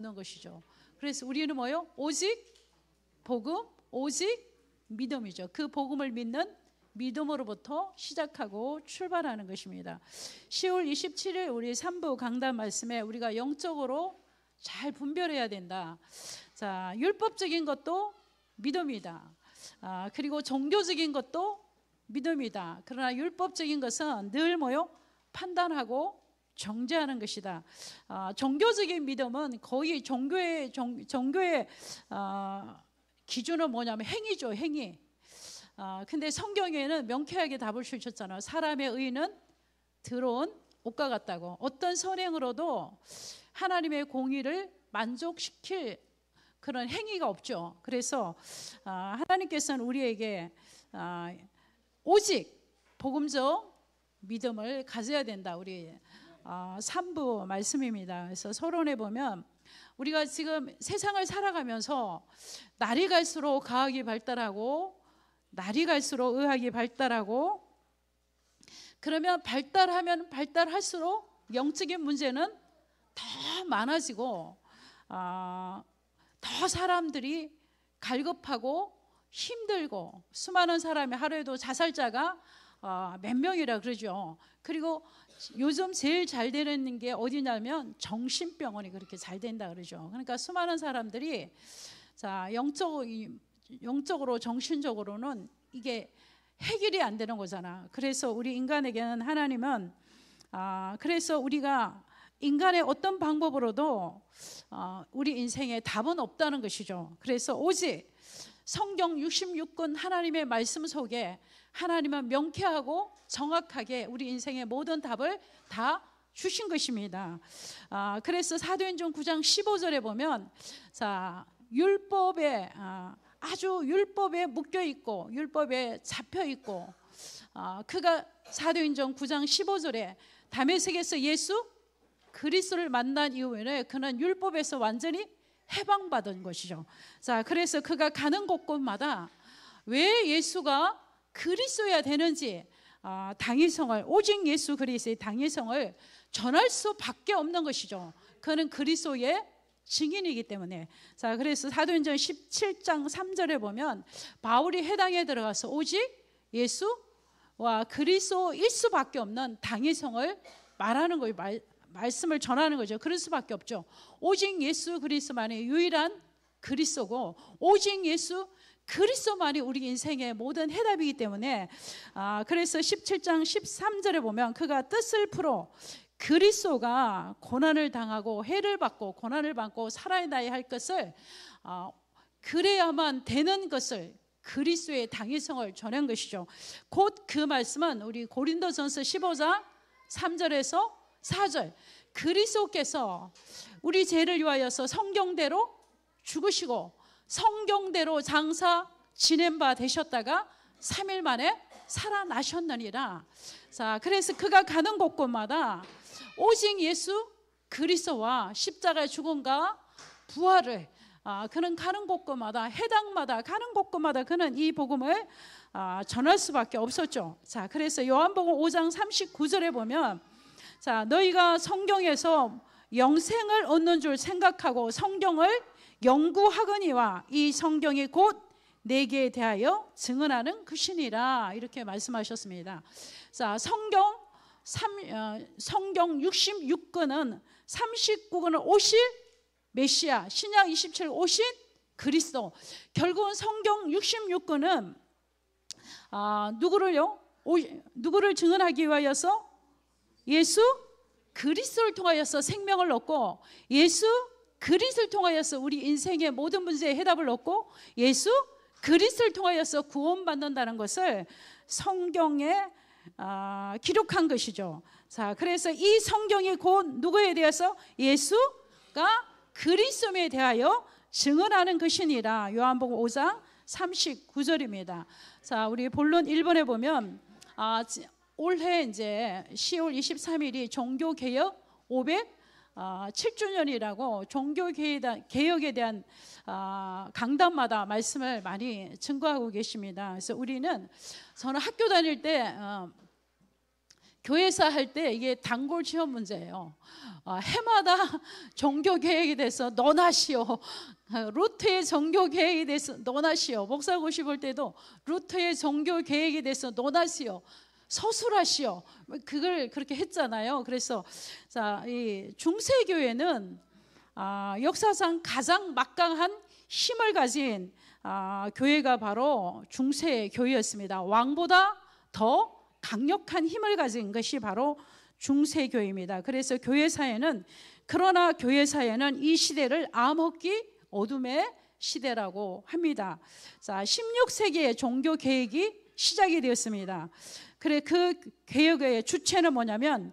없는 것이죠. 그래서 우리는 뭐요? 오직 복음, 오직 믿음이죠. 그 복음을 믿는 믿음으로부터 시작하고 출발하는 것입니다. 10월 27일 우리 3부 강단 말씀에 우리가 영적으로 잘 분별해야 된다. 자, 율법적인 것도 믿음이다. 그리고 종교적인 것도 믿음이다. 그러나 율법적인 것은 늘 뭐요? 판단하고 정죄하는 것이다. 종교적인 믿음은 거의 종교의 기준은 뭐냐면 행위죠, 행위. 근데 성경에는 명쾌하게 답을 주셨잖아요. 사람의 의는 더러운 옷과 같다고. 어떤 선행으로도 하나님의 공의를 만족시킬 그런 행위가 없죠. 그래서 하나님께서는 우리에게 오직 복음적 믿음을 가져야 된다. 우리 3부 말씀입니다. 그래서 서론에 보면 우리가 지금 세상을 살아가면서 날이 갈수록 과학이 발달하고 날이 갈수록 의학이 발달하고 그러면 발달하면 발달할수록 영적인 문제는 더 많아지고 더 사람들이 갈급하고 힘들고 수많은 사람이 하루에도 자살자가 몇 명이라 그러죠. 그리고 요즘 제일 잘 되는 게 어디냐면 정신병원이 그렇게 잘 된다 그러죠. 그러니까 수많은 사람들이 자 영적으로 정신적으로는 이게 해결이 안 되는 거잖아. 그래서 우리 인간에게는 하나님은 그래서 우리가 인간의 어떤 방법으로도 우리 인생에 답은 없다는 것이죠. 그래서 오직 성경 66권 하나님의 말씀 속에 하나님은 명쾌하고 정확하게 우리 인생의 모든 답을 다 주신 것입니다. 그래서 사도행전 9장 15절에 보면 자 율법에 아주 율법에 묶여 있고 율법에 잡혀 있고 그가 사도행전 9장 15절에 다메섹에서 예수 그리스도를 만난 이후에는 그는 율법에서 완전히 해방받은 것이죠. 자, 그래서 그가 가는 곳곳마다 왜 예수가 그리스도여야 되는지 당위성을 오직 예수 그리스도의 당위성을 전할 수밖에 없는 것이죠. 그는 그리스도의 증인이기 때문에. 자, 그래서 사도행전 17장 3절에 보면 바울이 회당에 들어가서 오직 예수와 그리스도일 수밖에 없는 당위성을 말하는 거예요. 말씀을 전하는 거죠. 그럴 수밖에 없죠. 오직 예수 그리스도만이 유일한 그리스도고 오직 예수 그리스도만이 우리 인생의 모든 해답이기 때문에 그래서 17장 13절에 보면 그가 뜻을 풀어 그리스도가 고난을 당하고 해를 받고 고난을 받고 살아나야 할 것을 그래야만 되는 것을 그리스도의 당위성을 전한 것이죠. 곧 그 말씀은 우리 고린도전서 15장 3절에서 4절 그리스도께서 우리 죄를 위하여서 성경대로 죽으시고 성경대로 장사 지낸 바 되셨다가 3일 만에 살아나셨느니라. 자, 그래서 그가 가는 곳곳마다 오직 예수 그리스도와 십자가의 죽음과 부활을 그는 가는 곳곳마다 해당마다 가는 곳곳마다 그는 이 복음을 전할 수밖에 없었죠. 자, 그래서 요한복음 5장 39절에 보면 자, 너희가 성경에서 영생을 얻는 줄 생각하고 성경을 연구하거니와 이 성경이 곧 내게 대하여 증언하는 것이니라 이렇게 말씀하셨습니다. 자, 성경 66권은 39권을 오실 메시아 신약 27 오신 그리스도. 결국은 성경 66권은 누구를 증언하기 위하여서 예수 그리스도를 통하여서 생명을 얻고 예수 그리스도를 통하여서 우리 인생의 모든 문제의 해답을 얻고 예수 그리스도를 통하여서 구원받는다는 것을 성경에 기록한 것이죠. 자, 그래서 이 성경이 곧 누구에 대해서 예수가 그리스도에 대하여 증언하는 것이니라. 요한복음 5장 39절입니다. 자, 우리 본론 1번에 보면 올해 이제 10월 23일이 종교개혁 507주년이라고 종교개혁에 대한 강단마다 말씀을 많이 증거하고 계십니다. 그래서 저는 학교 다닐 때 교회사 할 때 이게 단골 시험 문제예요. 해마다 종교 계획에 대해서 너나시오. 루트의 종교 계획에 대해서 너나시오. 목사고시 볼 때도 루트의 종교 계획에 대해서 너나시오. 서술하시오. 그걸 그렇게 했잖아요. 그래서 자, 이 중세교회는 역사상 가장 막강한 힘을 가진 교회가 바로 중세교회였습니다. 왕보다 더 강력한 힘을 가진 것이 바로 중세교회입니다. 그래서 그러나 교회 사회는 이 시대를 암흑기 어둠의 시대라고 합니다. 자, 16세기에 종교 개혁이 시작이 되었습니다. 그래, 그 개혁의 주체는 뭐냐면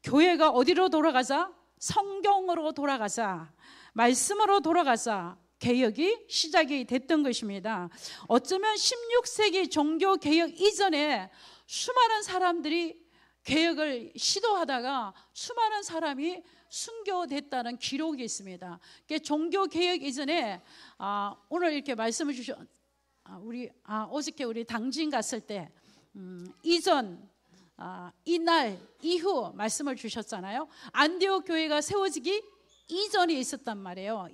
교회가 어디로 돌아가자? 성경으로 돌아가자, 말씀으로 돌아가자 개혁이 시작이 됐던 것입니다. 어쩌면 16세기 종교 개혁 이전에 수많은 사람들이 개혁을 시도하다가 수많은 사람이 순교됐다는 기록이 있습니다. 종교 개혁 이전에 오늘 이렇게 말씀을 어저께 우리 당진 갔을 때 이전 이날 이후 말씀을 주셨잖아요. 안디옥 교회가 세워지기 이전이 있었단 말이에요.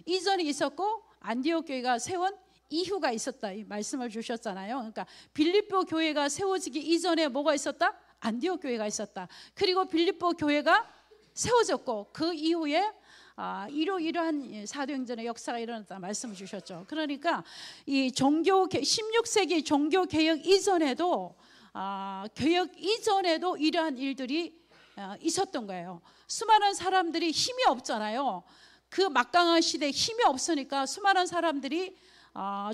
이전이 있었고 안디옥 교회가 세운 이후가 있었다 이 말씀을 주셨잖아요. 그러니까 빌립보 교회가 세워지기 이전에 뭐가 있었다? 안디옥 교회가 있었다. 그리고 빌립보 교회가 세워졌고 그 이후에 이러한 사도행전의 역사가 일어났다 말씀을 주셨죠. 그러니까 이 16세기 종교 개혁 이전에도 이러한 일들이 있었던 거예요. 수많은 사람들이 힘이 없잖아요. 그 막강한 시대에 힘이 없으니까 수많은 사람들이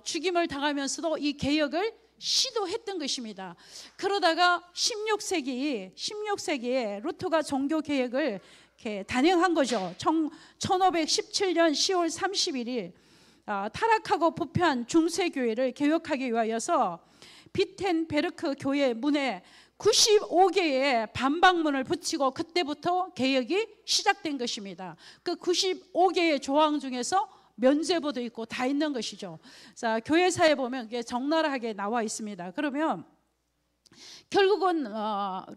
죽임을 당하면서도 이 개혁을 시도했던 것입니다. 그러다가 16세기에 루터가 종교 개혁을 이렇게 단행한 거죠. 1517년 10월 31일 타락하고 부패한 중세교회를 개혁하기 위하여서 비텐베르크 교회 문에 95개의 반박문을 붙이고 그때부터 개혁이 시작된 것입니다. 그 95개의 조항 중에서 면죄부도 있고 다 있는 것이죠. 자, 교회사에 보면 이게 적나라하게 나와 있습니다. 그러면 결국은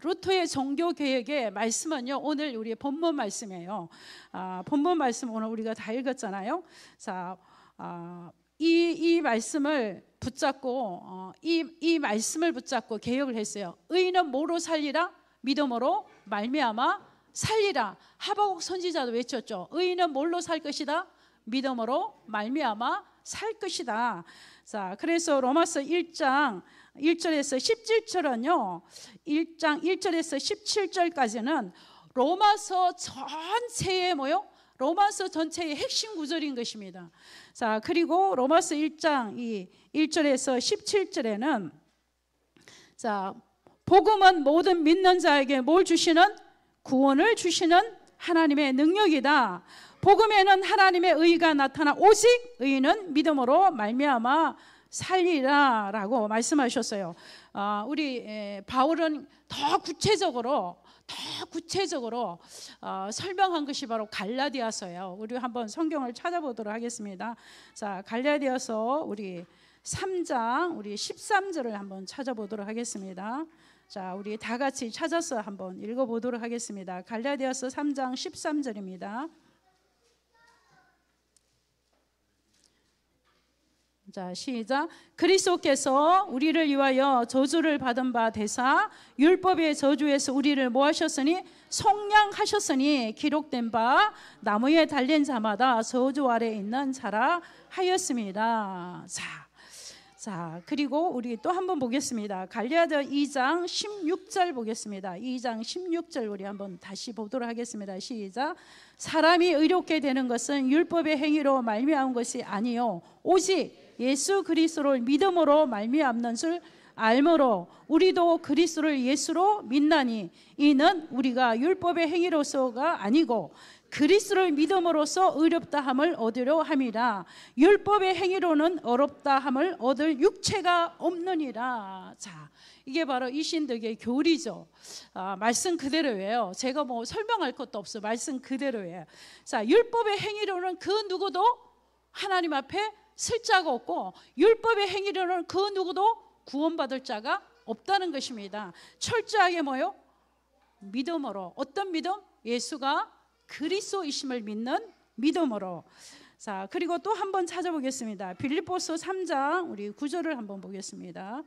루터의 종교 개혁의 말씀은요, 오늘 우리 본문 말씀이에요. 본문 말씀 오늘 우리가 다 읽었잖아요. 자, 이 말씀을 붙잡고 이 말씀을 붙잡고 개혁을 했어요. 의인은 뭐로 살리라? 믿음으로 말미암아 살리라. 하박국 선지자도 외쳤죠. 의인은 뭘로 살 것이다? 믿음으로 말미암아 살 것이다. 자, 그래서 로마서 1장 1절에서 17절은요. 1장 1절에서 17절까지는 로마서 전체의 핵심 구절인 것입니다. 자, 그리고 로마서 1장 1절에서 17절에는 자, 복음은 모든 믿는 자에게 뭘 주시는? 구원을 주시는 하나님의 능력이다. 복음에는 하나님의 의가 나타나 오직 의인은 믿음으로 말미암아 살리라 라고 말씀하셨어요. 우리 바울은 더 구체적으로 설명한 것이 바로 갈라디아서예요. 우리 한번 성경을 찾아보도록 하겠습니다. 자, 갈라디아서 우리 3장 우리 13절을 한번 찾아보도록 하겠습니다. 자, 우리 다 같이 찾아서 한번 읽어보도록 하겠습니다. 갈라디아서 3장 13절입니다. 자, 시작. 그리스도께서 우리를 위하여 저주를 받은 바 되사 율법의 저주에서 우리를 뭐 하셨으니? 속량하셨으니 기록된 바 나무에 달린 자마다 저주 아래 있는 자라 하였습니다. 자, 그리고 우리 또 한번 보겠습니다. 갈라디아 2장 16절 보겠습니다. 2장 16절 우리 한번 다시 보도록 하겠습니다. 시작. 사람이 의롭게 되는 것은 율법의 행위로 말미암은 것이 아니요 오직 예수 그리스도를 믿음으로 말미암는 줄 알므로 우리도 그리스도를 예수로 믿나니 이는 우리가 율법의 행위로서가 아니고 그리스도를 믿음으로써 의롭다 함을 얻으려 함이라. 율법의 행위로는 어렵다 함을 얻을 육체가 없느니라. 자, 이게 바로 이신덕의 교리죠. 말씀 그대로예요. 제가 뭐 설명할 것도 없어. 말씀 그대로예요. 자, 율법의 행위로는 그 누구도 하나님 앞에 쓸 자가 없고 율법의 행위로는 그 누구도 구원받을 자가 없다는 것입니다. 철저하게 뭐요? 믿음으로. 어떤 믿음? 예수가 그리스도이심을 믿는 믿음으로. 자, 그리고 또 한번 찾아보겠습니다. 빌립보서 3장 우리 9절을 한번 보겠습니다.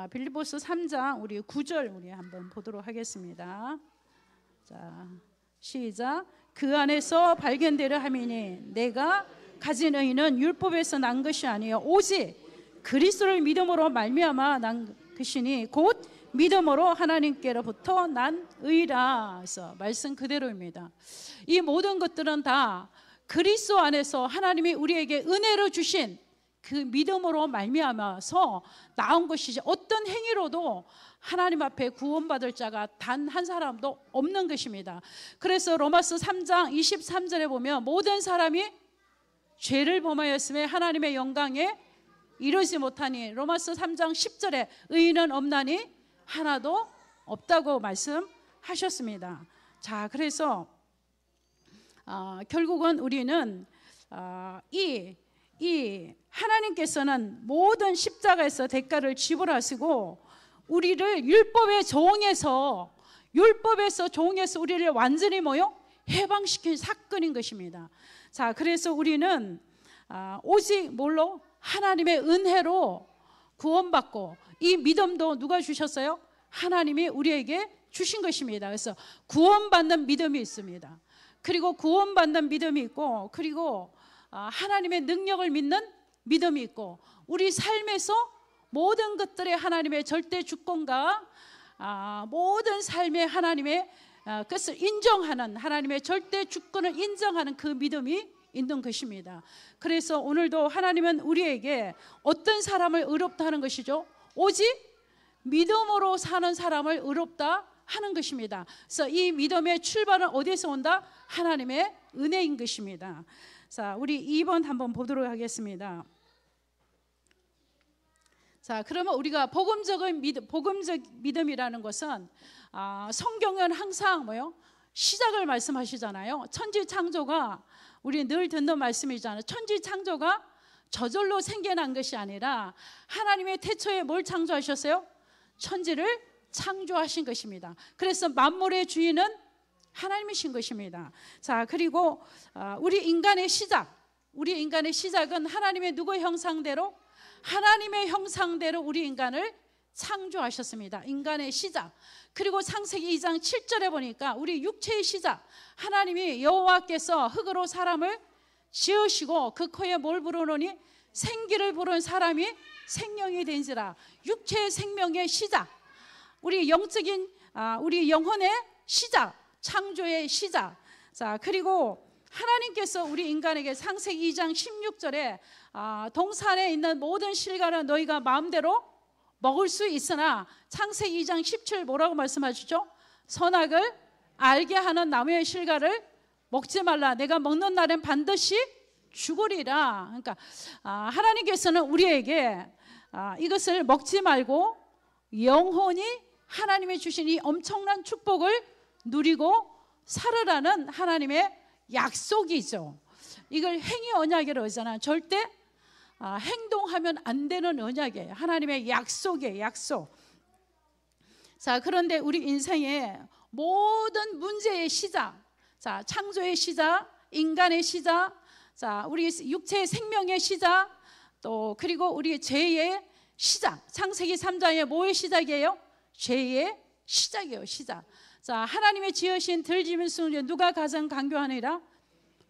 빌립보서 3장 우리 9절 우리 한번 보도록 하겠습니다. 자, 시작. 그 안에서 발견되려 함이니 내가 가진 의는 율법에서 난 것이 아니요 오직 그리스도를 믿음으로 말미암아 난 것이니 곧 믿음으로 하나님께로부터 난 의라. 그래서 말씀 그대로입니다. 이 모든 것들은 다 그리스도 안에서 하나님이 우리에게 은혜로 주신 그 믿음으로 말미암아서 나온 것이지, 어떤 행위로도 하나님 앞에 구원받을 자가 단 한 사람도 없는 것입니다. 그래서 로마서 3장 23절에 보면 모든 사람이 죄를 범하였음에 하나님의 영광에 이르지 못하니, 로마서 3장 10절에 의인은 없나니 하나도 없다고 말씀하셨습니다. 자, 그래서 결국은 우리는 이 하나님께서는 모든 십자가에서 대가를 지불하시고 우리를 율법의 종에서 우리를 완전히 해방시킨 사건인 것입니다. 자, 그래서 우리는 오직 뭘로? 하나님의 은혜로 구원받고, 이 믿음도 누가 주셨어요? 하나님이 우리에게 주신 것입니다. 그래서 구원받는 믿음이 있습니다. 그리고 구원받는 믿음이 있고, 그리고 하나님의 능력을 믿는 믿음이 있고, 우리 삶에서 모든 것들에 하나님의 절대 주권과 모든 삶에 하나님의 것을 인정하는, 하나님의 절대 주권을 인정하는 그 믿음이 있는 것입니다. 그래서 오늘도 하나님은 우리에게 어떤 사람을 의롭다 하는 것이죠? 오직 믿음으로 사는 사람을 의롭다 하는 것입니다. 그래서 이 믿음의 출발은 어디에서 온다? 하나님의 은혜인 것입니다. 자, 우리 2번 한번 보도록 하겠습니다. 자, 그러면 우리가 복음적 믿음이라는 것은 성경은 항상 시작을 말씀하시잖아요. 천지 창조가, 우리 늘 듣는 말씀이잖아요. 천지 창조가 저절로 생겨난 것이 아니라 하나님의 태초에 뭘 창조하셨어요? 천지를 창조하신 것입니다. 그래서 만물의 주인은 하나님이신 것입니다. 자, 그리고 우리 인간의 시작은 하나님의 누구의 형상대로? 하나님의 형상대로 우리 인간을 창조하셨습니다. 인간의 시작. 그리고 창세기 2장 7절에 보니까 우리 육체의 시작, 하나님이 여호와께서 흙으로 사람을 지으시고 그 코에 뭘 불어넣으니? 생기를 부른 사람이 생명이 된지라. 육체의 생명의 시작, 우리 영적인 우리 영혼의 시작, 창조의 시작. 자, 그리고 하나님께서 우리 인간에게 창세기 2장 16절에 동산에 있는 모든 실과는 너희가 마음대로 먹을 수 있으나, 창세기 2장 17 뭐라고 말씀하시죠? 선악을 알게 하는 나무의 실과를 먹지 말라. 내가 먹는 날엔 반드시 죽으리라. 그러니까 하나님께서는 우리에게 이것을 먹지 말고 영혼이 하나님이 주신 이 엄청난 축복을 누리고 살으라는 하나님의 약속이죠. 이걸 행위 언약이라고 하잖아요. 절대 행동하면 안 되는 언약이에요. 하나님의 약속이에요. 약속. 자, 그런데 우리 인생의 모든 문제의 시작, 자, 창조의 시작, 인간의 시작, 자, 우리 육체의 생명의 시작, 또 그리고 우리 죄의 시작, 창세기 3장의 뭐의 시작이에요? 죄의 시작이에요. 시작. 자, 하나님의 지으신 들짐승 중에 누가 가장 강교하니라?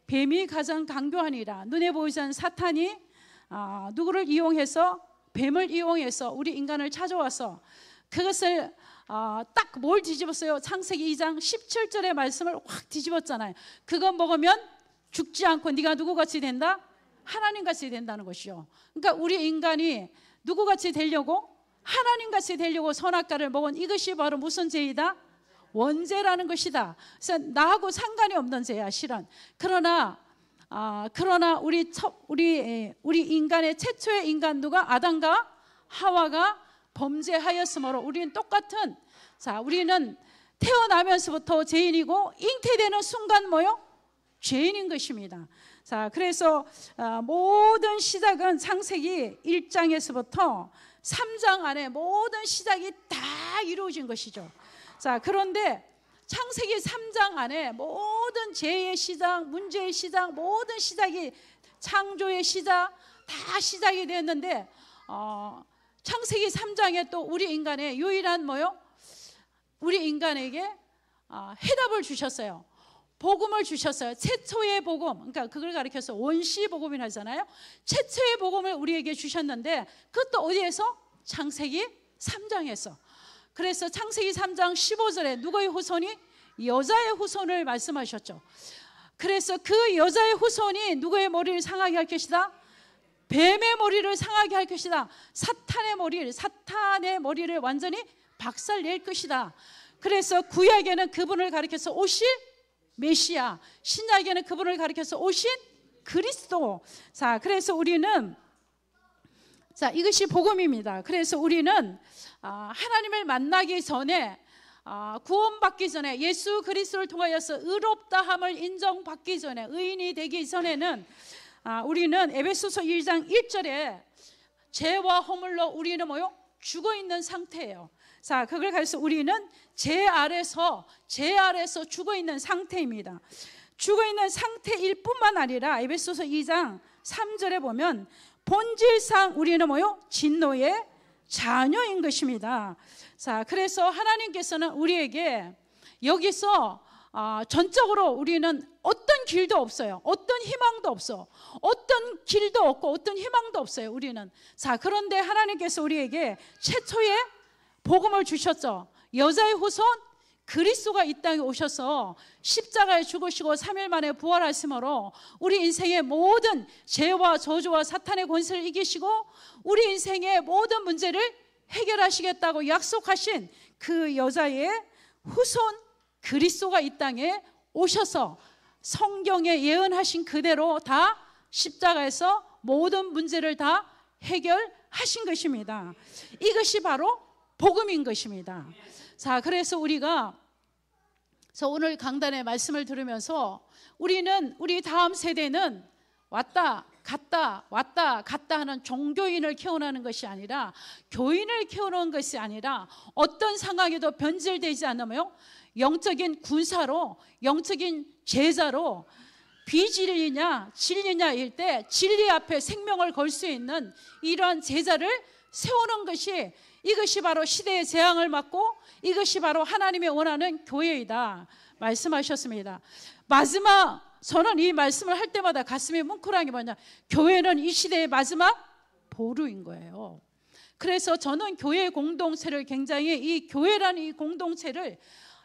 뱀이 가장 강교하니라. 눈에 보이지 않는 사탄이 누구를 이용해서? 뱀을 이용해서 우리 인간을 찾아와서 그것을 딱 뭘 뒤집었어요? 창세기 2장 17절의 말씀을 확 뒤집었잖아요. 그거 먹으면 죽지 않고 네가 누구같이 된다? 하나님같이 된다는 것이요. 그러니까 우리 인간이 누구같이 되려고? 하나님같이 되려고 선악과를 먹은 이것이 바로 무슨 죄이다? 원죄라는 것이다. 그래서 나하고 상관이 없는 죄야, 실은. 그러나 우리 인간의 최초의 인간 누가? 아담과 하와가 범죄하였으므로 우리는 똑같은, 자, 우리는 태어나면서부터 죄인이고 잉태되는 순간 뭐요? 죄인인 것입니다. 자, 그래서 모든 시작은 창세기 1장에서부터 3장 안에 모든 시작이 다 이루어진 것이죠. 자, 그런데 창세기 3장 안에 모든 죄의 시작, 문제의 시작, 모든 시작이 창조의 시작 다 시작이 됐는데 창세기 3장에 또 우리 인간의 유일한 뭐요? 우리 인간에게 해답을 주셨어요. 복음을 주셨어요. 최초의 복음, 그러니까 그걸 가리켜서 원시 복음이라 하잖아요. 최초의 복음을 우리에게 주셨는데 그것도 어디에서? 창세기 3장에서. 그래서 창세기 3장 15절에 누구의 후손이? 여자의 후손을 말씀하셨죠. 그래서 그 여자의 후손이 누구의 머리를 상하게 할 것이다? 뱀의 머리를 상하게 할 것이다. 사탄의 머리를 완전히 박살낼 것이다. 그래서 구약에는 그분을 가리켜서 오실 메시아, 신약에는 그분을 가리켜서 오신 그리스도. 자, 그래서 우리는 이것이 복음입니다. 그래서 우리는 하나님을 만나기 전에, 구원받기 전에, 예수 그리스도를 통하여서 의롭다함을 인정받기 전에, 의인이 되기 전에는 우리는 에베소서 1장 1절에 죄와 허물로 우리는 뭐요? 죽어 있는 상태예요. 자, 그걸 가지고 우리는 죄 아래서 죽어 있는 상태입니다. 죽어 있는 상태일 뿐만 아니라 에베소서 2장 3절에 보면 본질상 우리는 뭐요? 진노의 자녀인 것입니다. 자, 그래서 하나님께서는 우리에게 여기서 전적으로 우리는 어떤 길도 없어요. 어떤 희망도 없어. 어떤 길도 없고 어떤 희망도 없어요. 우리는. 자, 그런데 하나님께서 우리에게 최초의 복음을 주셨죠. 여자의 후손 그리스도가 이 땅에 오셔서 십자가에 죽으시고 3일 만에 부활하심으로 우리 인생의 모든 죄와 저주와 사탄의 권세를 이기시고 우리 인생의 모든 문제를 해결하시겠다고 약속하신 그 여자의 후손 그리스도가 이 땅에 오셔서 성경에 예언하신 그대로 다 십자가에서 모든 문제를 다 해결하신 것입니다. 이것이 바로 복음인 것입니다. 자, 그래서 우리가 오늘 강단의 말씀을 들으면서 우리 다음 세대는 왔다 갔다 왔다 갔다 하는 종교인을 키워나는 것이 아니라, 교인을 키우는 것이 아니라 어떤 상황에도 변질되지 않으며 영적인 군사로, 영적인 제자로, 비진리냐 진리냐일 때 진리 앞에 생명을 걸 수 있는 이러한 제자를 세우는 것이, 이것이 바로 시대의 재앙을 막고 이것이 바로 하나님의 원하는 교회이다 말씀하셨습니다. 마지막, 저는 이 말씀을 할 때마다 가슴이 뭉클한 게 뭐냐, 교회는 이 시대의 마지막 보루인 거예요. 그래서 저는 교회 공동체를 굉장히, 이 교회라는 이 공동체를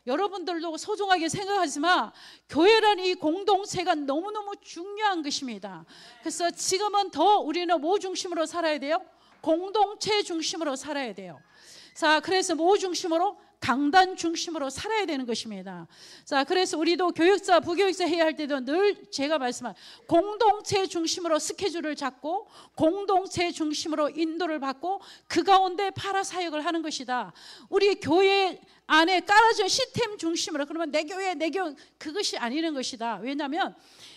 여러분들도 소중하게 생각하지만 교회라는 이 공동체가 너무너무 중요한 것입니다. 그래서 지금은 더 우리는 뭐 중심으로 살아야 돼요? 공동체 중심으로 살아야 돼요. 자, 그래서 뭐 중심으로? 강단 중심으로 살아야 되는 것입니다. 자, 그래서 우리도 교육자, 부교육자 해야 할 때도 늘 제가 말씀한 공동체 중심으로 스케줄을 잡고 공동체 중심으로 인도를 받고 그 가운데 파라 사역을 하는 것이다. 우리 교회 안에 깔아준 시스템 중심으로, 그러면 내 교회, 그것이 아니는 것이다. 왜냐하면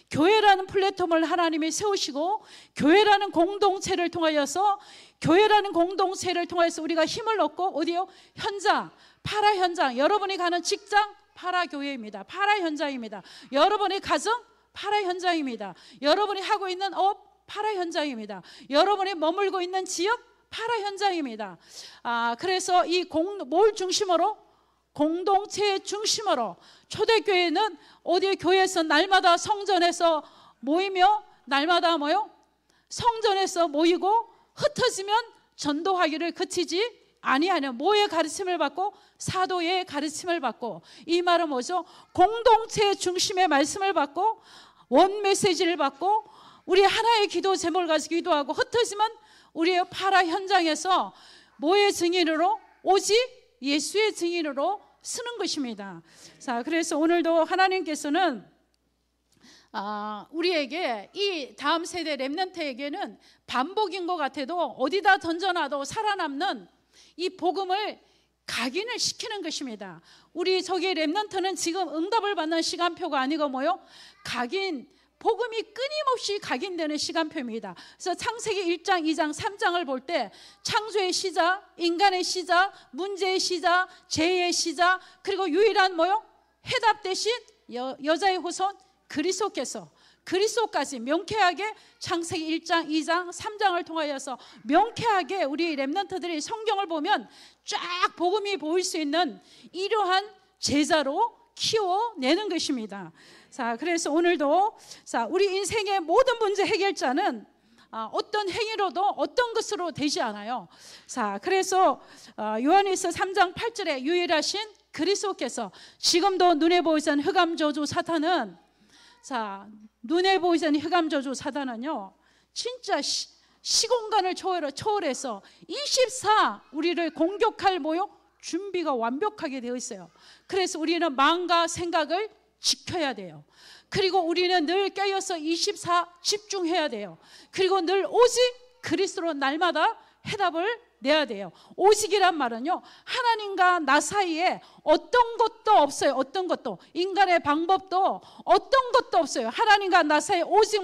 교회라는 플랫폼을 하나님이 세우시고 교회라는 공동체를 통하여서 우리가 힘을 얻고 어디요? 현장, 파라 현장, 여러분이 가는 직장 파라 교회입니다. 파라 현장입니다. 여러분의 가정 파라 현장입니다. 여러분이 하고 있는 업 파라 현장입니다. 여러분이 머물고 있는 지역 파라 현장입니다. 그래서 뭘 중심으로? 공동체 중심으로. 초대교회는 어디 교회에서 날마다 성전에서 모이며 날마다 성전에서 모이고 흩어지면 전도하기를 그치지 아니하는 뭐의 가르침을 받고? 사도의 가르침을 받고. 이 말은 뭐죠? 공동체 중심의 말씀을 받고 원 메시지를 받고 우리 하나의 기도 제목을 가지고 기도하고 흩어지면 우리의 파라 현장에서 뭐의 증인으로? 오직 예수의 증인으로 쓰는 것입니다. 자, 그래서 오늘도 하나님께서는 우리에게, 이 다음 세대 렘넌트에게는 반복인 것 같아도 어디다 던져놔도 살아남는 이 복음을 각인을 시키는 것입니다. 우리 저기 렘넌트는 지금 응답을 받는 시간표가 아니고 각인 복음이 끊임없이 각인되는 시간표입니다. 그래서 창세기 1장, 2장, 3장을 볼 때 창조의 시작, 인간의 시작, 문제의 시작, 죄의 시작, 그리고 유일한 뭐요? 해답 대신 여자의 후손 그리스도까지 명쾌하게 창세기 1장, 2장, 3장을 통하여서 명쾌하게 우리 렘넌트들이 성경을 보면 쫙 복음이 보일 수 있는 이러한 제자로 키워내는 것입니다. 자, 그래서 오늘도 우리 인생의 모든 문제 해결자는 어떤 행위로도 어떤 것으로 되지 않아요. 자, 그래서 요한일서 3장 8절에 유일하신 그리스도께서 지금도 눈에 보이지 않는 흑암 저주 사탄은 눈에 보이지 않는 흑암 저주 사탄은요 진짜 시공간을 초월해서 24 우리를 공격할 준비가 완벽하게 되어 있어요. 그래서 우리는 마음과 생각을 지켜야 돼요. 그리고 우리는 늘 깨어서 24 집중해야 돼요. 그리고 늘 오직 그리스도로 날마다 해답을 내야 돼요. 오직이란 말은요 하나님과 나 사이에 어떤 것도 없어요. 어떤 것도 인간의 방법도 어떤 것도 없어요. 하나님과 나 사이에 오직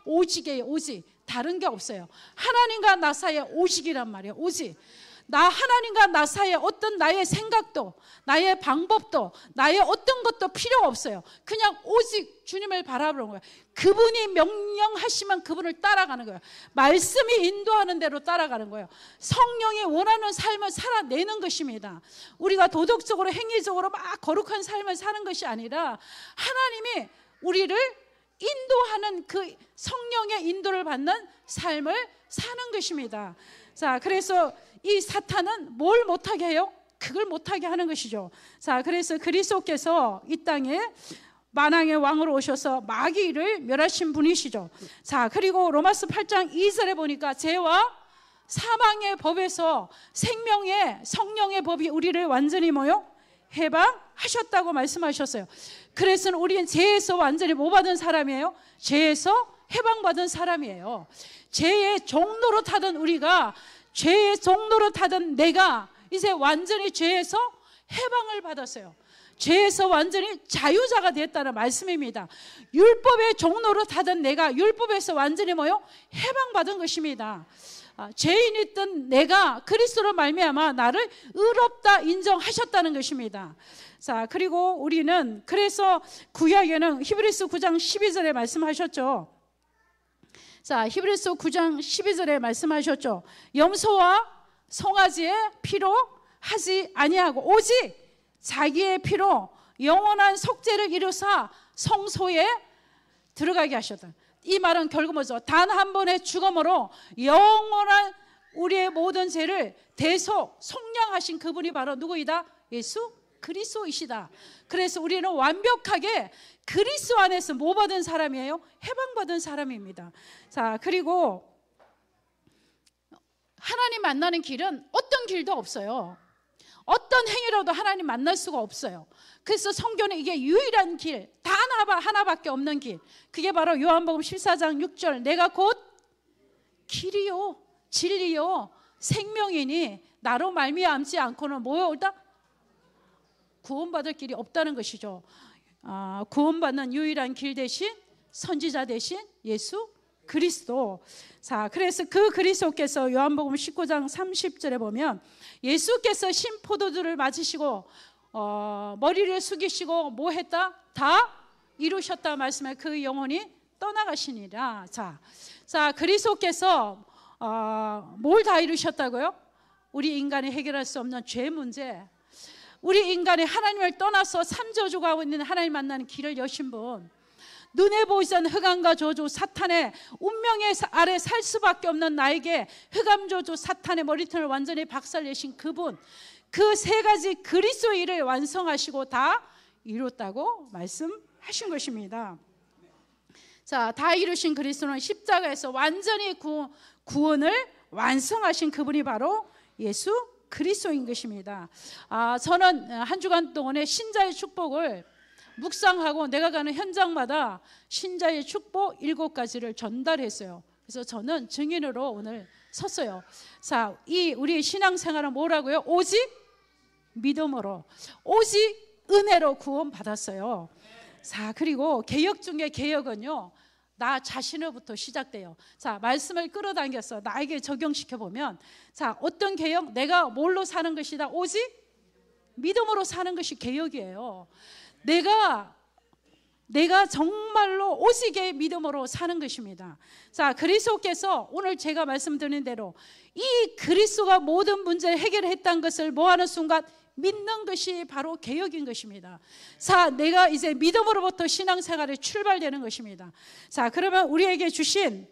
오직이에요. 오직 다른 게 없어요. 하나님과 나 사이에 오직이란 말이에요. 오직 하나님과 나 사이에 어떤 나의 생각도 나의 방법도 나의 어떤 것도 필요 없어요. 그냥 오직 주님을 바라보는 거예요. 그분이 명령하시면 그분을 따라가는 거예요. 말씀이 인도하는 대로 따라가는 거예요. 성령이 원하는 삶을 살아내는 것입니다. 우리가 도덕적으로 행위적으로 막 거룩한 삶을 사는 것이 아니라 하나님이 우리를 인도하는 그 성령의 인도를 받는 삶을 사는 것입니다. 자, 그래서 이 사탄은 뭘 못하게 해요? 그걸 못하게 하는 것이죠. 자, 그래서 그리스도께서 이 땅에 만왕의 왕으로 오셔서 마귀를 멸하신 분이시죠. 자, 그리고 로마서 8장 2절에 보니까 죄와 사망의 법에서 생명의 성령의 법이 우리를 완전히 해방하셨다고 말씀하셨어요. 그래서 우리는 죄에서 완전히 뭐 받은 사람이에요? 죄에서 해방받은 사람이에요. 죄의 종로로 타던 우리가 죄의 종로로 타던 내가 이제 완전히 죄에서 해방을 받았어요. 죄에서 완전히 자유자가 됐다는 말씀입니다. 율법의 종로로 타던 내가 율법에서 완전히 해방받은 것입니다. 죄인이었던 내가 그리스도로 말미암아 나를 의롭다 인정하셨다는 것입니다. 자, 그리고 우리는 그래서 구약에는 히브리서 9장 12절에 말씀하셨죠. 자, 히브리서 9장 12절에 말씀하셨죠. 염소와 송아지의 피로 하지 아니하고 오직 자기의 피로 영원한 속죄를 이루사 성소에 들어가게 하셨다. 이 말은 결국 뭐죠? 단 한 번의 죽음으로 영원한 우리의 모든 죄를 대속 속량하신 그분이 바로 누구이다? 예수 그리스도이시다. 그래서 우리는 완벽하게 그리스도 안에서 뭐 받은 사람이에요? 해방받은 사람입니다. 자, 그리고 하나님 만나는 길은 어떤 길도 없어요. 어떤 행위로도 하나님 만날 수가 없어요. 그래서 성경에 이게 유일한 길, 단 하나밖에 없는 길, 그게 바로 요한복음 14장 6절 내가 곧 길이요 진리요 생명이니 나로 말미암지 않고는 뭐였다? 구원받을 길이 없다는 것이죠. 구원받는 유일한 길 대신 선지자 대신 예수 그리스도. 자, 그래서 그 그리스도께서 요한복음 19장 30절에 보면 예수께서 신포도주를 맞으시고 머리를 숙이시고 뭐 했다? 다 이루셨다 말씀에 그 영혼이 떠나가시니라. 자, 그리스도께서 뭘 다 이루셨다고요? 우리 인간이 해결할 수 없는 죄 문제, 우리 인간이 하나님을 떠나서 삼저주가 있는 하나님 만나는 길을 여신 분, 눈에 보이지 않는 흑암과 저주 사탄의 운명의 아래 살 수밖에 없는 나에게 흑암 저주 사탄의 머리털을 완전히 박살내신 그분, 그 세 가지 그리스도의 일을 완성하시고 다 이뤘다고 말씀하신 것입니다. 자, 다 이루신 그리스도는 십자가에서 완전히 구원을 완성하신 그분이 바로 예수 그리스도인 것입니다. 저는 한 주간 동안에 신자의 축복을 묵상하고 내가 가는 현장마다 신자의 축복 7가지를 전달했어요. 그래서 저는 증인으로 오늘 섰어요. 자, 이 우리 신앙생활은 뭐라고요? 오직 믿음으로, 오직 은혜로 구원받았어요. 자, 그리고 개혁 중에 개혁은요, 나 자신으로부터 시작돼요. 자, 말씀을 끌어당겨서 나에게 적용시켜 보면, 자, 어떤 개혁? 내가 뭘로 사는 것이다? 오직 믿음으로 사는 것이 개혁이에요. 내가 정말로 오직의 믿음으로 사는 것입니다. 자, 그리스도께서 오늘 제가 말씀드린 대로 이 그리스도가 모든 문제를 해결했다는 것을 뭐하는 순간 믿는 것이 바로 개혁인 것입니다. 자, 내가 이제 믿음으로부터 신앙생활에 출발되는 것입니다. 자, 그러면 우리에게 주신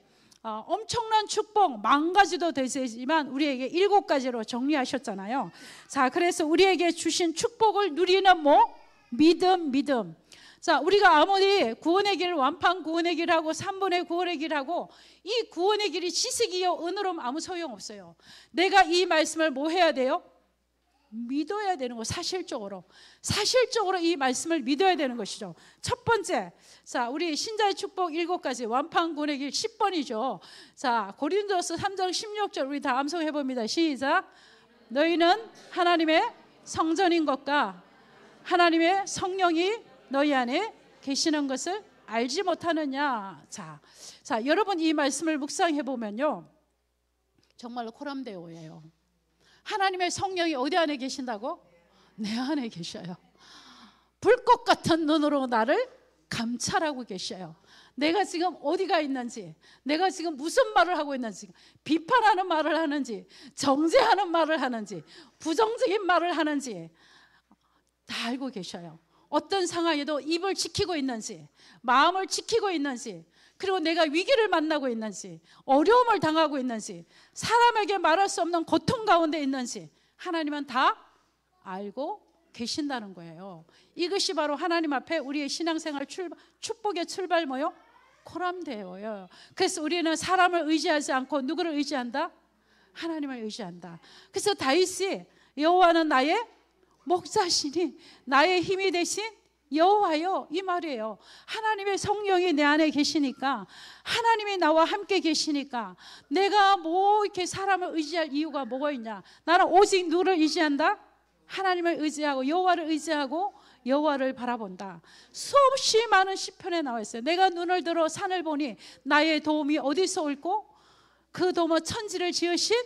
엄청난 축복 10,000가지도 되지만 우리에게 7가지로 정리하셨잖아요. 자, 그래서 우리에게 주신 축복을 누리는 뭐? 믿음. 자, 우리가 아무리 구원의 길, 완판 구원의 길하고 3분의 구원의 길하고 이 구원의 길이 지식이요 은으로 아무 소용없어요. 내가 이 말씀을 뭐 해야 돼요? 믿어야 되는 거. 사실적으로 이 말씀을 믿어야 되는 것이죠. 첫 번째, 자, 우리 신자의 축복 7가지 완판 구원의 길 10번이죠. 자, 고린도서 3장 16절 우리 다 암송해 봅니다. 시작. 너희는 하나님의 성전인 것과 하나님의 성령이 너희 안에 계시는 것을 알지 못하느냐. 자, 여러분 이 말씀을 묵상해 보면요, 정말로 코람데오예요. 하나님의 성령이 어디 안에 계신다고? 내 안에 계셔요. 불꽃 같은 눈으로 나를 감찰하고 계셔요. 내가 지금 어디가 있는지, 내가 지금 무슨 말을 하고 있는지, 비판하는 말을 하는지, 정죄하는 말을 하는지, 부정적인 말을 하는지 다 알고 계셔요. 어떤 상황에도 입을 지키고 있는지, 마음을 지키고 있는지, 그리고 내가 위기를 만나고 있는지, 어려움을 당하고 있는지, 사람에게 말할 수 없는 고통 가운데 있는지 하나님은 다 알고 계신다는 거예요. 이것이 바로 하나님 앞에 우리의 신앙생활 축복의 출발 뭐요? 코람데오예요. 그래서 우리는 사람을 의지하지 않고 누구를 의지한다? 하나님을 의지한다. 그래서 다윗이 여호와는 나의 목자시니 나의 힘이 되신 여호와요, 이 말이에요. 하나님의 성령이 내 안에 계시니까, 하나님이 나와 함께 계시니까 내가 뭐 이렇게 사람을 의지할 이유가 뭐가 있냐? 나는 오직 누구를 의지한다? 하나님을 의지하고 여호와를 의지하고 여호와를 바라본다. 수없이 많은 시편에 나와 있어요. 내가 눈을 들어 산을 보니 나의 도움이 어디서 올고 그 도움은 천지를 지으신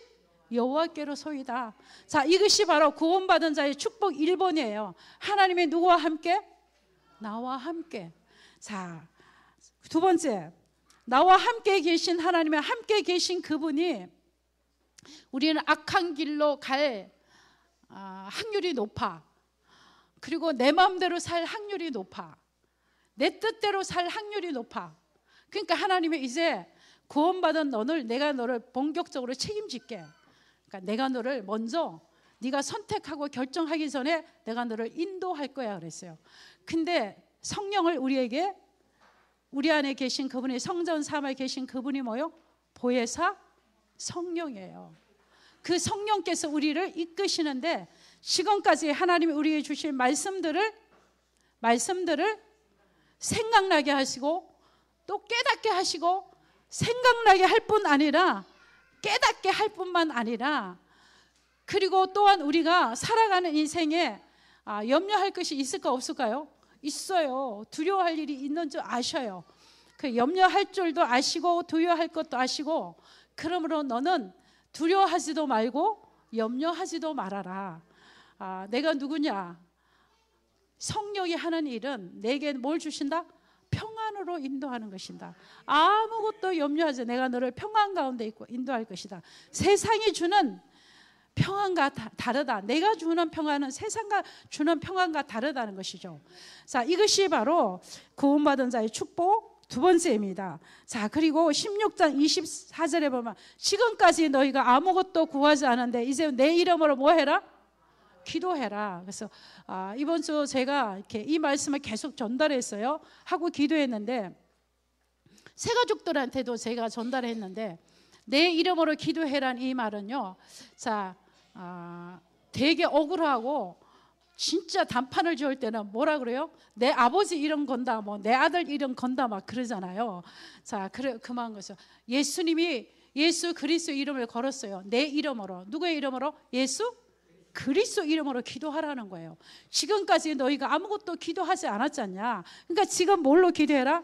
여호와께로소이다. 자, 이것이 바로 구원받은 자의 축복 1번이에요. 하나님이 누구와 함께? 나와 함께. 자, 두 번째, 나와 함께 계신 하나님의 함께 계신 그분이 우리는 악한 길로 갈 확률이 높아. 그리고 내 마음대로 살 확률이 높아. 내 뜻대로 살 확률이 높아. 그러니까 하나님이 이제 구원받은 내가 너를 본격적으로 책임질게. 그러니까 내가 너를 먼저 네가 선택하고 결정하기 전에 내가 너를 인도할 거야 그랬어요. 근데 성령을 우리 안에 계신 그분이 성전 삼아에 계신 그분이 뭐요? 보혜사 성령이에요. 그 성령께서 우리를 이끄시는데 지금까지 하나님이 우리에게 주신 말씀들을 생각나게 하시고 또 깨닫게 하시고 생각나게 할 뿐 아니라 깨닫게 할 뿐만 아니라 그리고 또한 우리가 살아가는 인생에 염려할 것이 있을까 없을까요? 있어요. 두려워할 일이 있는 줄 아셔요. 그 염려할 줄도 아시고 두려워할 것도 아시고, 그러므로 너는 두려워하지도 말고 염려하지도 말아라. 내가 누구냐? 성령이 하는 일은 내게 뭘 주신다? 평안으로 인도하는 것이다. 아무것도 염려하지. 내가 너를 평안 가운데 있고 인도할 것이다. 세상이 주는 평안과 다르다. 내가 주는 평안은 세상과 주는 평안과 다르다는 것이죠. 자, 이것이 바로 구원받은 자의 축복 두 번째입니다. 자, 그리고 16장 24절에 보면 지금까지 너희가 아무것도 구하지 않은데 이제 내 이름으로 뭐 해라? 기도해라. 그래서 이번 주 제가 이렇게 이 말씀을 계속 전달했어요. 하고 기도했는데 새 가족들한테도 제가 전달했는데 내 이름으로 기도해란 이 말은요. 자, 되게 억울하고 진짜 단판을 지을 때는 뭐라 그래요? 내 아버지 이름 건다, 뭐 내 아들 이름 건다 막 그러잖아요. 자, 그만 것이요. 예수님이 예수 그리스도 이름을 걸었어요. 내 이름으로. 누구의 이름으로? 예수 그리스도 이름으로 기도하라는 거예요. 지금까지 너희가 아무것도 기도하지 않았잖냐. 그러니까 지금 뭘로 기도해라?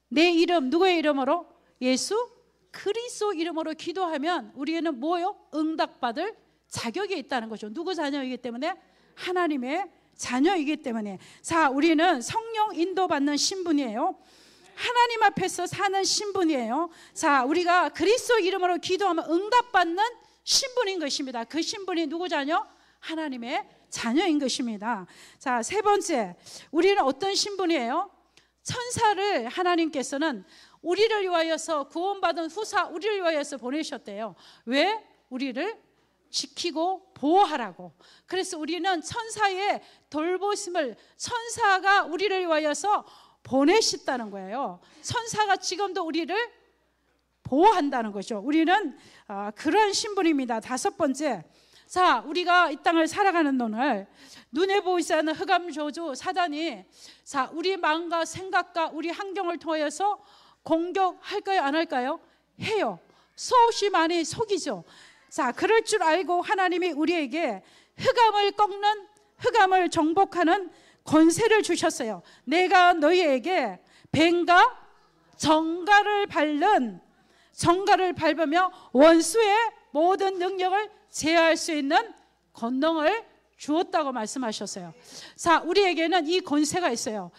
내 이름, 누구의 이름으로? 예수 그리스도 이름으로 기도하면 우리는 뭐요? 응답받을 자격이 있다는 거죠. 누구 자녀이기 때문에? 하나님의 자녀이기 때문에. 자, 우리는 성령 인도받는 신분이에요. 하나님 앞에서 사는 신분이에요. 자, 우리가 그리스도 이름으로 기도하면 응답받는 신분인 것입니다. 그 신분이 누구 자녀? 하나님의 자녀인 것입니다. 자, 세 번째, 우리는 어떤 신분이에요? 천사를 하나님께서는 우리를 위하여서 구원받은 후사 우리를 위하여서 보내셨대요. 왜? 우리를 지키고 보호하라고. 그래서 우리는 천사의 돌보심을, 천사가 우리를 위하여서 보내셨다는 거예요. 천사가 지금도 우리를 보호한다는 거죠. 우리는 그런 신분입니다. 다섯 번째, 자, 우리가 이 땅을 살아가는 오늘 눈에 보이지 않는 흑암 저주 사단이, 자, 우리 마음과 생각과 우리 환경을 통하여서 공격할까요? 안 할까요? 해요. 수없이 많이 속이죠. 자, 그럴 줄 알고 하나님이 우리에게 흑암을 꺾는, 흑암을 정복하는 권세를 주셨어요. 내가 너희에게 뱀과 정갈을 밟으며 원수의 모든 능력을 제어할 수 있는 권능을 주었다고 말씀하셨어요. 자, 우리에게는 이 권세가 있어요.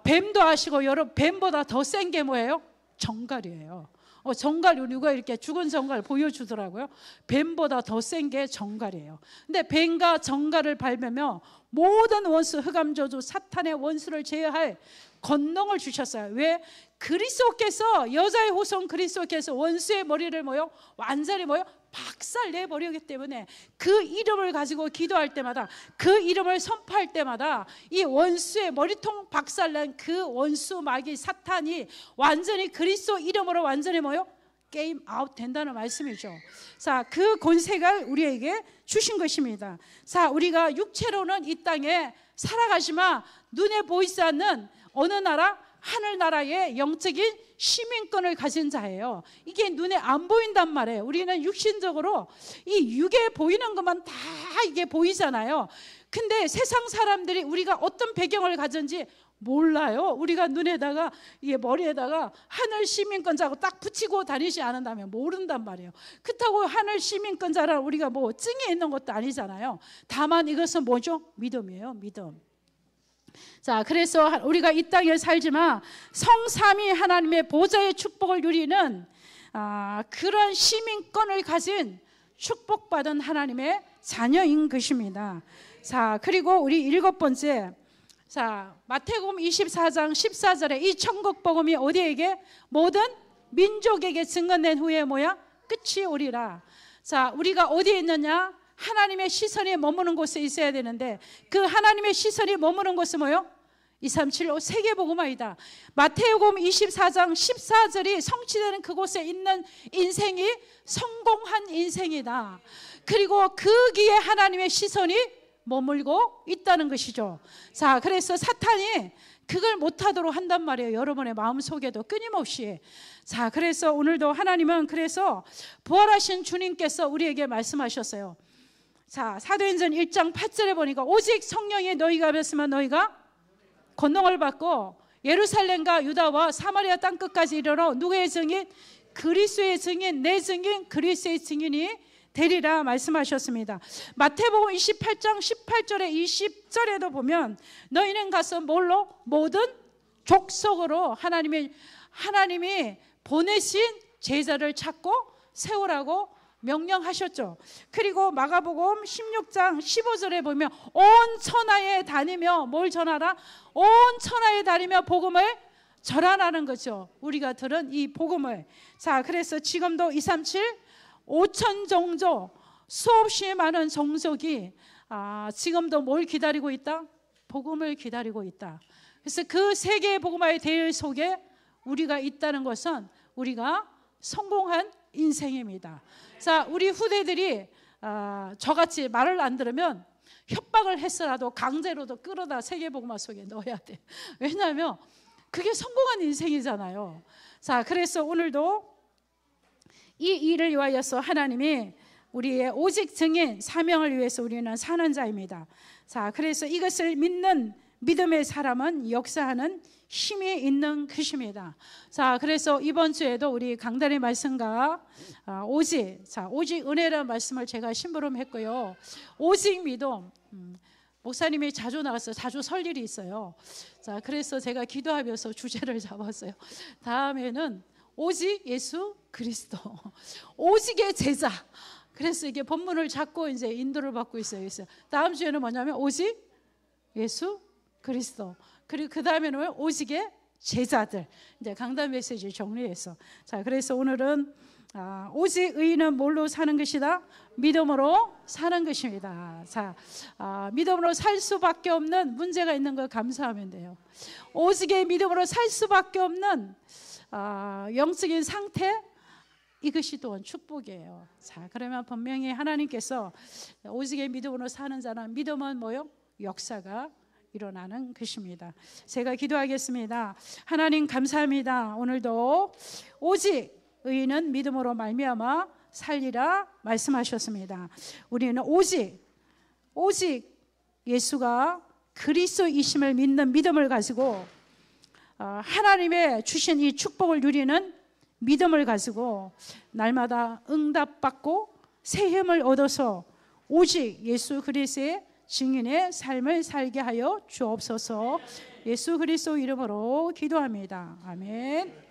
뱀도 아시고, 여러분, 뱀보다 더 센 게 뭐예요? 정갈이에요. 정갈, 누가 이렇게 죽은 정갈 보여주더라고요. 뱀보다 더 센 게 정갈이에요. 근데 뱀과 정갈을 밟으며 모든 원수, 흑암저주, 사탄의 원수를 제어할 권능을 주셨어요. 왜? 그리스도께서, 여자의 후손 그리스도께서 원수의 머리를 완전히 박살 내버리기 때문에 그 이름을 가지고 기도할 때마다, 그 이름을 선포할 때마다 이 원수의 머리통 박살난 그 원수 마귀 사탄이 완전히 그리스도 이름으로 완전히 게임 아웃 된다는 말씀이죠. 자, 그 권세가 우리에게 주신 것입니다. 자, 우리가 육체로는 이 땅에 살아가지만 눈에 보이지 않는 어느 나라? 하늘나라의 영적인 시민권을 가진 자예요. 이게 눈에 안 보인단 말이에요. 우리는 육신적으로 이 육에 보이는 것만 다 이게 보이잖아요. 근데 세상 사람들이 우리가 어떤 배경을 가진지 몰라요. 우리가 눈에다가, 이게 머리에다가 하늘 시민권자고 딱 붙이고 다니지 않는다면 모른단 말이에요. 그렇다고 하늘 시민권자라 우리가 증에 있는 것도 아니잖아요. 다만 이것은 뭐죠? 믿음이에요. 믿음. 자, 그래서 우리가 이 땅에 살지만 성삼위 하나님의 보좌의 축복을 누리는 그런 시민권을 가진 축복받은 하나님의 자녀인 것입니다. 자, 그리고 우리 일곱 번째, 자, 마태복음 24장 14절에 이 천국 복음이 어디에게? 모든 민족에게 증언된 후에 끝이 오리라. 자, 우리가 어디에 있느냐? 하나님의 시선이 머무는 곳에 있어야 되는데, 그 하나님의 시선이 머무는 곳은 2375 세계복음화이다. 마태복음 24장 14절이 성취되는 그곳에 있는 인생이 성공한 인생이다. 그리고 거기에 하나님의 시선이 머물고 있다는 것이죠. 자, 그래서 사탄이 그걸 못하도록 한단 말이에요. 여러분의 마음속에도 끊임없이. 자, 그래서 오늘도 하나님은 그래서 부활하신 주님께서 우리에게 말씀하셨어요. 자, 사도행전 1장 8절에 보니까 오직 성령이 너희가 받으면 너희가 권능을 받고 예루살렘과 유다와 사마리아 땅끝까지 이르러 누구의 증인? 그리스도의 증인, 내 증인, 그리스도의 증인이 되리라 말씀하셨습니다. 마태복음 28장 18절에 20절에도 보면 너희는 가서 뭘로? 모든 족속으로 하나님이 보내신 제자를 찾고 세우라고 명령하셨죠. 그리고 마가복음 16장 15절에 보면 온 천하에 다니며 뭘 전하라? 온 천하에 다니며 복음을 전하라는 거죠. 우리가 들은 이 복음을. 자, 그래서 지금도 237 5천 종족, 수없이 많은 종족이 지금도 뭘 기다리고 있다? 복음을 기다리고 있다. 그래서 그 세계의 복음화의 대열 속에 우리가 있다는 것은 우리가 성공한 인생입니다. 자, 우리 후대들이 저같이 말을 안 들으면 협박을 했어라도 강제로도 끌어다 세계복음화 속에 넣어야 돼. 왜냐하면 그게 성공한 인생이잖아요. 자, 그래서 오늘도 이 일을 위하여서 하나님이 우리의 오직 증인 사명을 위해서 우리는 사는 자입니다. 자, 그래서 이것을 믿는 믿음의 사람은 역사하는 힘이 있는 것입니다. 자, 그래서 이번 주에도 우리 강단의 말씀과 오직 은혜라는 말씀을 제가 심부름했고요. 오직 믿음. 목사님이 자주 나와서 자주 설 일이 있어요. 자, 그래서 제가 기도하면서 주제를 잡았어요. 다음에는 오직 예수 그리스도, 오직의 제자. 그래서 이게 본문을 잡고 이제 인도를 받고 있어요. 다음 주에는 뭐냐면 오직 예수 그리스도. 그리고 그 다음에는 오직의 제자들. 이제 강단 메시지 정리해서. 자, 그래서 오늘은 오직 의인은 뭘로 사는 것이다? 믿음으로 사는 것입니다. 자, 믿음으로 살 수밖에 없는 문제가 있는 걸 감사하면 돼요. 오직의 믿음으로 살 수밖에 없는 영적인 상태, 이것이 또한 축복이에요. 자, 그러면 분명히 하나님께서 오직의 믿음으로 사는 자는, 믿음은 뭐요? 역사가 일어나는 것입니다. 제가 기도하겠습니다. 하나님 감사합니다. 오늘도 오직 의인은 믿음으로 말미암아 살리라 말씀하셨습니다. 우리는 오직 예수가 그리스도이심을 믿는 믿음을 가지고 하나님의 주신 이 축복을 누리는 믿음을 가지고 날마다 응답받고 새 힘을 얻어서 오직 예수 그리스도의 증인의 삶을 살게 하여 주옵소서. 예수 그리스도 이름으로 기도합니다. 아멘.